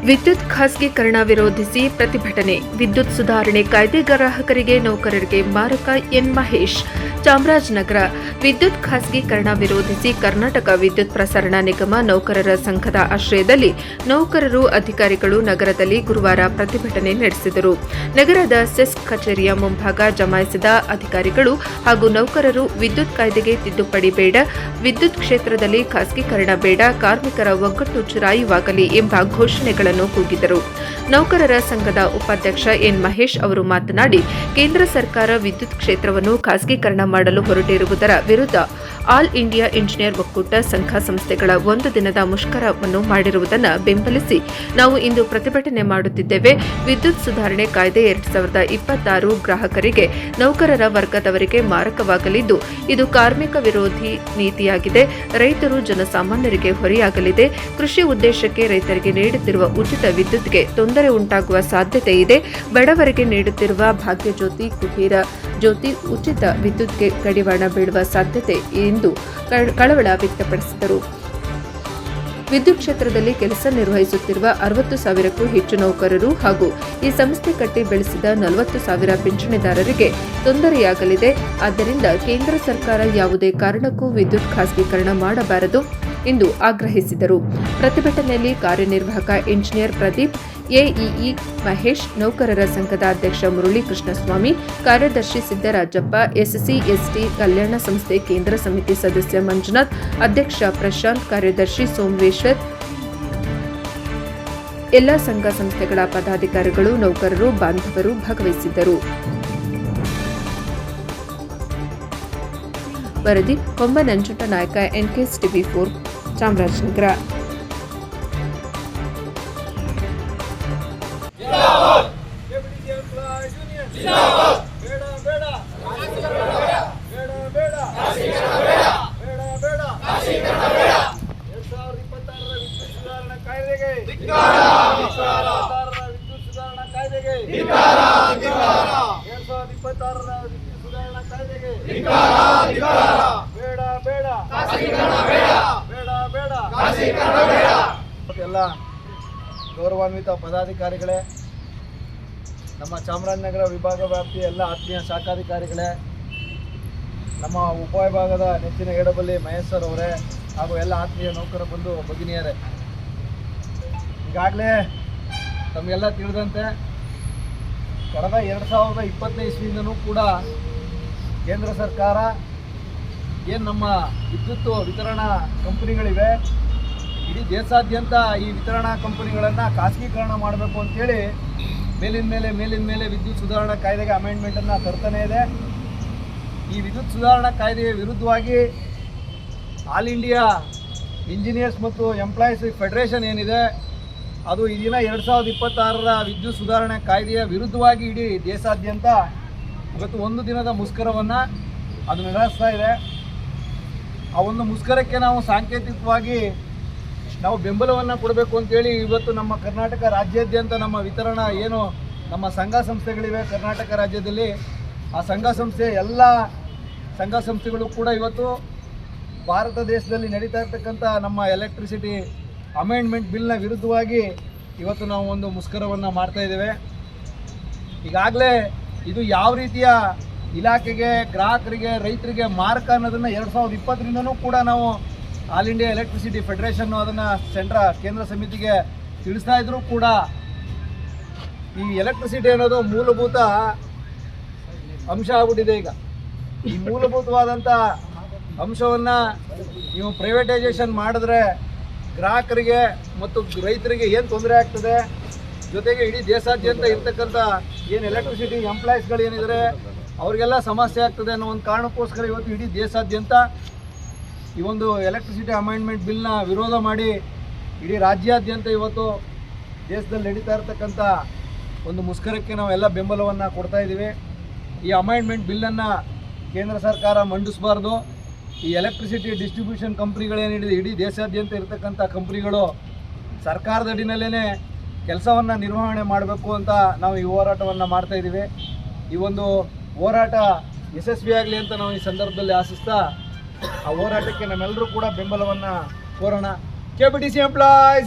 ವಿದ್ಯುತ್ ಖಾಸಗೀಕರಣ ವಿರೋಧಿಸಿ ಪ್ರತಿಭಟನೆ. ವಿದ್ಯುತ್ ಸುಧಾರಣೆ ಕಾಯ್ದೆ ಗ್ರಾಹಕರಿಗೆ ನೌಕರರಿಗೆ ಮಾರಕ. ಎನ್ ಮಹೇಶ್, ಚಾಮರಾಜನಗರ. ವಿದ್ಯುತ್ ಖಾಸಗೀಕರಣ ವಿರೋಧಿಸಿ ಕರ್ನಾಟಕ ವಿದ್ಯುತ್ ಪ್ರಸರಣ ನಿಗಮ ನೌಕರರ ಸಂಘದ ಆಶ್ರಯದಲ್ಲಿ ನೌಕರರು, ಅಧಿಕಾರಿಗಳು ನಗರದಲ್ಲಿ ಗುರುವಾರ ಪ್ರತಿಭಟನೆ ನಡೆಸಿದರು. ನಗರದ ಸೆಸ್ ಕಚೇರಿಯ ಮುಂಭಾಗ ಜಮಾಯಿಸಿದ ಅಧಿಕಾರಿಗಳು ಹಾಗೂ ನೌಕರರು ವಿದ್ಯುತ್ ಕಾಯ್ದೆಗೆ ತಿದ್ದುಪಡಿ ಬೇಡ, ವಿದ್ಯುತ್ ಕ್ಷೇತ್ರದಲ್ಲಿ ಖಾಸಗೀಕರಣ ಬೇಡ, ಕಾರ್ಮಿಕರ ಒಗ್ಗಟ್ಟು ಚಿರಾಯುವಾಗಲಿ ಎಂಬ ಘೋಷಣೆಗಳನ್ನು ಕೂಗಿದರು. ನೌಕರರ ಸಂಘದ ಉಪಾಧ್ಯಕ್ಷ ಎನ್ ಮಹೇಶ್ ಅವರು ಮಾತನಾಡಿ, ಕೇಂದ್ರ ಸರ್ಕಾರ ವಿದ್ಯುತ್ ಕ್ಷೇತ್ರವನ್ನು ಖಾಸಗೀಕರಣ ಮಾಡಲು ಹೊರಟಿರುವುದರ ವಿರುದ್ಧ ಆಲ್ ಇಂಡಿಯಾ ಇಂಜಿನಿಯರ್ ಒಕ್ಕೂಟ ಸಂಘ ಸಂಸ್ಥೆಗಳ ಒಂದು ದಿನದ ಮುಷ್ಕರವನ್ನು ಮಾಡಿರುವುದನ್ನು ಬೆಂಬಲಿಸಿ ನಾವು ಇಂದು ಪ್ರತಿಭಟನೆ ಮಾಡುತ್ತಿದ್ದೇವೆ. ವಿದ್ಯುತ್ ಸುಧಾರಣೆ ಕಾಯ್ದೆ 2026 ಗ್ರಾಹಕರಿಗೆ, ನೌಕರರ ವರ್ಗದವರಿಗೆ ಮಾರಕವಾಗಲಿದ್ದು, ಇದು ಕಾರ್ಮಿಕ ವಿರೋಧಿ ನೀತಿಯಾಗಿದೆ. ರೈತರು, ಜನಸಾಮಾನ್ಯರಿಗೆ ಹೊರೆಯಾಗಲಿದೆ. ಕೃಷಿ ಉದ್ದೇಶಕ್ಕೆ ರೈತರಿಗೆ ನೀಡುತ್ತಿರುವ ಉಚಿತ ವಿದ್ಯುತ್ಗೆ ತೊಂದರೆ ಉಂಟಾಗುವ ಸಾಧ್ಯತೆ ಇದೆ. ಬಡವರಿಗೆ ನೀಡುತ್ತಿರುವ ಭಾಗ್ಯಜ್ಯೋತಿ, ಕುಟೀರ ಜ್ಯೋತಿ ಉಚಿತ ವಿದ್ಯುತ್ಗೆ ಕಡಿವಾಣ ಬೀಳುವ ಸಾಧ್ಯತೆ ಎಂದು ಕಳವಳ ವ್ಯಕ್ತಪಡಿಸಿದರು. ವಿದ್ಯುತ್ ಕ್ಷೇತ್ರದಲ್ಲಿ ಕೆಲಸ ನಿರ್ವಹಿಸುತ್ತಿರುವ 60,000ಕ್ಕೂ ಹೆಚ್ಚು ನೌಕರರು ಹಾಗೂ ಈ ಸಂಸ್ಥೆ ಕಟ್ಟಿ ಬೆಳೆಸಿದ 40,000 ಪಿಂಚಣಿದಾರರಿಗೆ ತೊಂದರೆಯಾಗಲಿದೆ. ಆದ್ದರಿಂದ ಕೇಂದ್ರ ಸರ್ಕಾರ ಯಾವುದೇ ಕಾರಣಕ್ಕೂ ವಿದ್ಯುತ್ ಖಾಸಗೀಕರಣ ಮಾಡಬಾರದು ಎಂದು ಆಗ್ರಹಿಸಿದರು. ಪ್ರತಿಭಟನೆಯಲ್ಲಿ ಕಾರ್ಯನಿರ್ವಾಹಕ ಇಂಜಿನಿಯರ್ ಪ್ರದೀಪ್, ಎಇಇ ಮಹೇಶ್, ನೌಕರರ ಸಂಘದ ಅಧ್ಯಕ್ಷ ಮುರಳಿ ಕೃಷ್ಣಸ್ವಾಮಿ, ಕಾರ್ಯದರ್ಶಿ ಸಿದ್ದರಾಜಪ್ಪ, ಎಸ್ಸಿ ಎಸ್ಟಿ ಕಲ್ಯಾಣ ಸಂಸ್ಥೆ ಕೇಂದ್ರ ಸಮಿತಿ ಸದಸ್ಯ ಮಂಜುನಾಥ್, ಅಧ್ಯಕ್ಷ ಪ್ರಶಾಂತ್, ಕಾರ್ಯದರ್ಶಿ ಸೋಮವೇಶ್ವರ್, ಎಲ್ಲ ಸಂಘ ಸಂಸ್ಥೆಗಳ ಪದಾಧಿಕಾರಿಗಳು, ನೌಕರರು, ಬಾಂಧವರು ಭಾಗವಹಿಸಿದ್ದರು. ವರದಿ ಹೊಂಬ ನಂಜುಂಡನಾಯಕ, ಎನ್ಕೆಎಸ್ ಟಿವಿ4, ಚಾಮರಾಜನಗರ. ಎಲ್ಲ ಗೌರವಾನ್ವಿತ ಪದಾಧಿಕಾರಿಗಳೇ, ನಮ್ಮ ಚಾಮರಾಜನಗರ ವಿಭಾಗ ವ್ಯಾಪ್ತಿಯ ಎಲ್ಲ ಆತ್ಮೀಯ ಶಾಖಾಧಿಕಾರಿಗಳೇ, ನಮ್ಮ ಉಪವಿಭಾಗದ ನೆಚ್ಚಿನ ಎಡಬಲ್ಲಿ ಮಹೇಶ್ ಸರ್ ಅವರೇ ಹಾಗೂ ಎಲ್ಲ ಆತ್ಮೀಯ ನೌಕರ ಬಂಧು ಭಗಿನಿಯರೇ, ಈಗಾಗಲೇ ತಮಗೆಲ್ಲ ತಿಳಿದಂತೆ ಕಳೆದ 2020 ಇಸ್ವಿಯಿಂದನೂ ಕೂಡ ಕೇಂದ್ರ ಸರ್ಕಾರ ಏನು ನಮ್ಮ ವಿದ್ಯುತ್ ವಿತರಣಾ ಕಂಪನಿಗಳಿವೆ, ಇಡೀ ದೇಶಾದ್ಯಂತ ಈ ವಿತರಣಾ ಕಂಪನಿಗಳನ್ನು ಖಾಸಗೀಕರಣ ಮಾಡಬೇಕು ಅಂತೇಳಿ ಮೇಲಿನ ಮೇಲೆ ವಿದ್ಯುತ್ ಸುಧಾರಣಾ ಕಾಯ್ದೆಗೆ ಅಮೆಂಡ್ಮೆಂಟನ್ನು ತರ್ತಾನೆ ಇದೆ. ಈ ವಿದ್ಯುತ್ ಸುಧಾರಣಾ ಕಾಯ್ದೆಯ ವಿರುದ್ಧವಾಗಿ ಆಲ್ ಇಂಡಿಯಾ ಇಂಜಿನಿಯರ್ಸ್ ಮತ್ತು ಎಂಪ್ಲಾಯೀಸ್ ಫೆಡರೇಷನ್ ಏನಿದೆ, ಅದು ಈ ದಿನ 2026 ವಿದ್ಯುತ್ ಸುಧಾರಣೆ ಕಾಯ್ದೆಯ ವಿರುದ್ಧವಾಗಿ ಇಡೀ ದೇಶಾದ್ಯಂತ ಇವತ್ತು ಒಂದು ದಿನದ ಮುಷ್ಕರವನ್ನು ಅದು ನಡೆಸ್ತಾ ಇದೆ. ಆ ಒಂದು ಮುಷ್ಕರಕ್ಕೆ ನಾವು ಸಾಂಕೇತಿಕವಾಗಿ ನಾವು ಬೆಂಬಲವನ್ನು ಕೊಡಬೇಕು ಅಂತೇಳಿ ಇವತ್ತು ನಮ್ಮ ಕರ್ನಾಟಕ ರಾಜ್ಯಾದ್ಯಂತ ನಮ್ಮ ವಿತರಣಾ ಏನು ನಮ್ಮ ಸಂಘ ಸಂಸ್ಥೆಗಳಿವೆ ಕರ್ನಾಟಕ ರಾಜ್ಯದಲ್ಲಿ, ಆ ಸಂಘ ಸಂಸ್ಥೆ ಎಲ್ಲ ಸಂಘ ಸಂಸ್ಥೆಗಳು ಕೂಡ ಇವತ್ತು ಭಾರತ ದೇಶದಲ್ಲಿ ನಡೀತಾ ಇರ್ತಕ್ಕಂಥ ನಮ್ಮ ಎಲೆಕ್ಟ್ರಿಸಿಟಿ ಅಮೆಂಡ್ಮೆಂಟ್ ಬಿಲ್ನ ವಿರುದ್ಧವಾಗಿ ಇವತ್ತು ನಾವು ಒಂದು ಮುಷ್ಕರವನ್ನು ಮಾಡ್ತಾಯಿದ್ದೇವೆ. ಈಗಾಗಲೇ ಇದು ಯಾವ ರೀತಿಯ ಇಲಾಖೆಗೆ, ಗ್ರಾಹಕರಿಗೆ, ರೈತರಿಗೆ ಮಾರಕ ಅನ್ನೋದನ್ನು 2020ರಿಂದನೂ ಕೂಡ ನಾವು ಆಲ್ ಇಂಡಿಯಾ ಎಲೆಕ್ಟ್ರಿಸಿಟಿ ಫೆಡರೇಷನ್ನು ಅದನ್ನು ಕೇಂದ್ರ ಸಮಿತಿಗೆ ತಿಳಿಸ್ತಾ ಇದ್ರೂ ಕೂಡ ಈ ಎಲೆಕ್ಟ್ರಿಸಿಟಿ ಅನ್ನೋದು ಮೂಲಭೂತ ಅಂಶ ಆಗ್ಬಿಟ್ಟಿದೆ. ಈಗ ಈ ಮೂಲಭೂತವಾದಂಥ ಅಂಶವನ್ನು ನೀವು ಪ್ರೈವೇಟೈಸೇಷನ್ ಮಾಡಿದ್ರೆ ಗ್ರಾಹಕರಿಗೆ ಮತ್ತು ರೈತರಿಗೆ ಏನು ತೊಂದರೆ ಆಗ್ತದೆ, ಜೊತೆಗೆ ಇಡೀ ದೇಶಾದ್ಯಂತ ಇರ್ತಕ್ಕಂಥ ಏನು ಎಲೆಕ್ಟ್ರಿಸಿಟಿ ಎಂಪ್ಲಾಯೀಸ್ಗಳು ಏನಿದ್ದಾರೆ ಅವರಿಗೆಲ್ಲ ಸಮಸ್ಯೆ ಆಗ್ತದೆ ಅನ್ನೋ ಒಂದು ಕಾರಣಕ್ಕೋಸ್ಕರ ಇವತ್ತು ಇಡೀ ದೇಶಾದ್ಯಂತ ಈ ಒಂದು ಎಲೆಕ್ಟ್ರಿಸಿಟಿ ಅಮೆಂಡ್ಮೆಂಟ್ ಬಿಲ್ನ ವಿರೋಧ ಮಾಡಿ ಇಡೀ ರಾಜ್ಯಾದ್ಯಂತ ಇವತ್ತು ದೇಶದಲ್ಲಿ ನಡೀತಾ ಇರ್ತಕ್ಕಂಥ ಒಂದು ಮುಷ್ಕರಕ್ಕೆ ನಾವೆಲ್ಲ ಬೆಂಬಲವನ್ನು ಕೊಡ್ತಾ ಇದ್ದೀವಿ. ಈ ಅಮೆಂಡ್ಮೆಂಟ್ ಬಿಲ್ಲನ್ನು ಕೇಂದ್ರ ಸರ್ಕಾರ ಮಂಡಿಸಬಾರ್ದು. ಈ ಎಲೆಕ್ಟ್ರಿಸಿಟಿ ಡಿಸ್ಟ್ರಿಬ್ಯೂಷನ್ ಕಂಪ್ನಿಗಳೇನಿದೆ ಇಡೀ ದೇಶಾದ್ಯಂತ ಇರತಕ್ಕಂಥ ಕಂಪ್ನಿಗಳು ಸರ್ಕಾರದ ಅಡಿನಲ್ಲೇ ಕೆಲಸವನ್ನು ನಿರ್ವಹಣೆ ಮಾಡಬೇಕು ಅಂತ ನಾವು ಈ ಹೋರಾಟವನ್ನು ಮಾಡ್ತಾಯಿದ್ದೀವಿ. ಈ ಒಂದು ಹೋರಾಟ ಯಶಸ್ವಿಯಾಗಲಿ ಅಂತ ನಾವು ಈ ಸಂದರ್ಭದಲ್ಲಿ ಆಶಿಸ್ತಾ ಆ ಹೋರಾಟಕ್ಕೆ ನಮ್ಮೆಲ್ಲರೂ ಕೂಡ ಬೆಂಬಲವನ್ನು ಕೋರೋಣ. KPTC employees